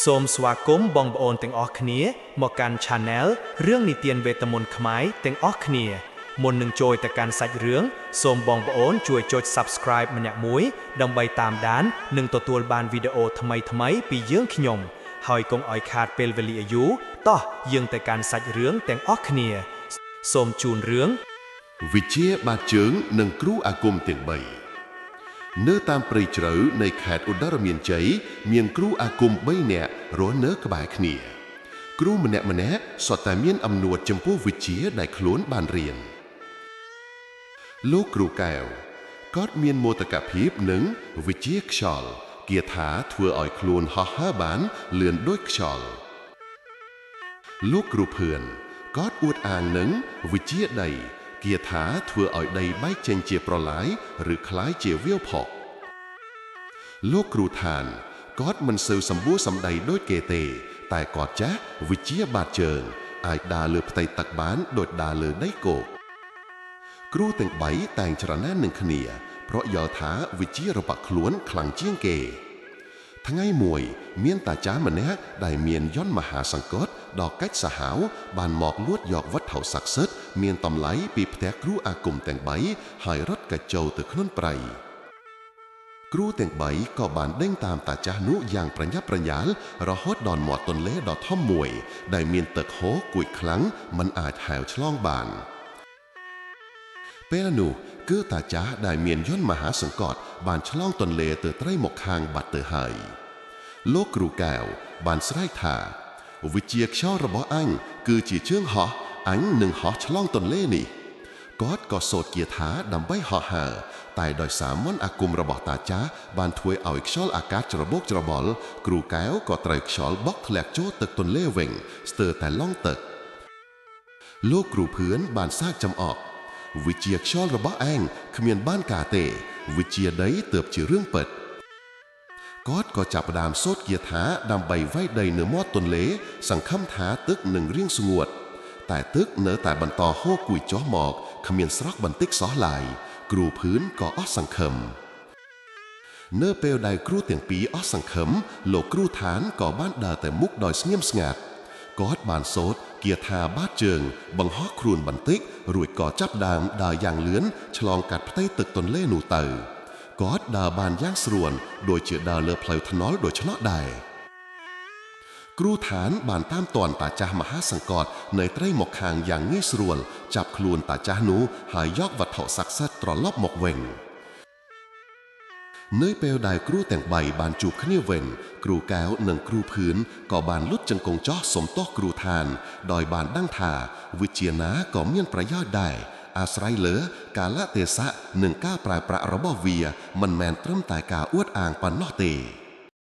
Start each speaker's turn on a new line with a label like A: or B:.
A: សូមស្វាគមន៍បងប្អូនទាំងអស់គ្នាមកកាន់ Channel រឿងនិទានវេទមន្តខ្មែរទាំងអស់គ្នាមុននឹងចូលទៅកាន់សាច់រឿងសូមបងប្អូនជួយចុច Subscribe ម្នាក់មួយដើម្បីតាមដាននិងទទួលបានវីដេអូថ្មីៗពីយើងខ្ញុំហើយកុំឲ្យខាតពេលវេលាយូរតោះយើងទៅកាន់សាច់រឿងទាំងអស់គ្នាសូមជូនរឿង
B: វិជាបាតជើងនិងគ្រូអាគមទាំង3នៅតាមព្រៃជ្រៅនៃខេត្តឧត្តរមានជ័យមានគ្រូអាគម3នាក់រស់នៅក្បែរគ្នាគ្រូម្នាក់សុទ្ធតែមានអំណួតចំពោះវិជ្ជាដែលខ្លួនបានរៀនលោកគ្រូកែវគាត់មានមោទកភាពនឹងវិជ្ជាខ្យល់គាថាធ្វើឲ្យខ្លួនហោះហើរបានលឿនដូចខ្យល់លោកគ្រូភឿនគាត់អួតអាងនឹងវិជ្ជាដីគាថាធ្វើឲ្យដីបែកចេញជាប្រឡាយឬคล้ายជាវាលផកលោកគ្រូឋានគាត់មិនសូវសម្បួរសម្ដីដូចគេទេតែគាត់ចាស់វិជ្ជាបាតជើងអាចដើរលើផ្ទៃទឹកបានដូចដើរលើដីគោកគ្រូទាំង3តែងច្រណែននឹងគ្នាព្រោះយល់ថាវិជ្ជារបស់ខ្លួនខ្លាំងជាងគេថ្ងៃមួយមានតាចាស់ម្នាក់ដែលមានយន្តមហាសង្កត់ដ៏កាច់សាហាវបានមកលួចយកវត្ថុស័ក្តិសិទ្ធិមានតម្លៃពីផ្ទះគ្រូអាគមទាំង3ហើយរត់កាច់ចូលទៅក្នុងព្រៃគ្រូទាំង3ក៏បានដេញតាមតាចាស់នោះយ៉ាងប្រញាប់ប្រញាល់រហូតដល់មាត់ទន្លេដ៏ធំមួយដែលមានទឹកហូរគួចខ្លាំងមិនអាចហែលឆ្លងបានពេលនោះគឺតាចាស់ដែលមានយន្តមហាសង្កត់បានឆ្លងទន្លេទៅត្រីមកខាងបាត់ទៅហើយលោកគ្រូកែវបានស្រែកថាវិជ្ជាខ្យល់របស់អញគឺជាជើងហោះអញនឹងហោះឆ្លងទន្លេនេះគាត់ក៏សូត្រគាថាដើម្បីហោះហើរតែដោយសារមន្តអាគមរបស់តាចាស់បានធ្វើឲ្យខ្យល់អាកាសច្របូកច្របល់គ្រូកែវក៏ត្រូវខ្យល់បក់ធ្លាក់ចូលទឹកទន្លេវិញស្ទើរតែឡង់ទឹកលោកគ្រូភឿនបានសាកចំអកវិជ្ជាខ្យល់របស់ឯងគ្មានបានការទេវិជ្ជាដីទើបជារឿងពិតគាត់ក៏ចាប់ផ្ដើមសូត្រគាថាដើម្បីវាយដីនៅមាត់ទន្លេសង្ឃឹមថាទឹកនឹងរៀងស្ងួតតែទឹកនៅតែបន្តហូរគួយចុះមកគ្មានស្រក់បន្តិចសោះឡើយគ្រូភឿនក៏អស់សង្ឃឹមនៅពេលដែលគ្រូទាំងពីរអស់សង្ឃឹមលោកគ្រូឋានក៏បានដើរទៅមុខដោយស្ងៀមស្ងាត់គាត់បានសូត្រគាថាបាតជើងបង្ហោះខ្លួនបន្តិចរួចក៏ចាប់ដើមដើរយ៉ាងលឿនឆ្លងកាត់ផ្ទៃទឹកទន្លេនោះទៅគាត់ដើរបានយ៉ាងស្រួលដូចជាដើរលើផ្លូវថ្នល់ដូច្នោះដែរគ្រូឋានបានតាមទាន់តាចាស់មហាសង្កត់នៅត្រីមកខាងយ៉ាងងាយស្រួលចាប់ខ្លួនតាចាស់នោះហើយយកវត្ថុស័ក្តិសិទ្ធិត្រឡប់មកវិញនៅពេលដែលគ្រូទាំង3បានជួបគ្នាវិញគ្រូកែវនិងគ្រូភឿនក៏បានលុតជង្គង់ចោះសុំទោសគ្រូឋានដោយបានដឹងថាវិជ្ជាណាក៏មានប្រយោជន៍ដែរអាស្រ័យលើកាលៈទេសៈនិងការប្រើប្រាស់របស់វាមិនមែនត្រឹមតែការអួតអាងប៉ុណ្ណោះទេ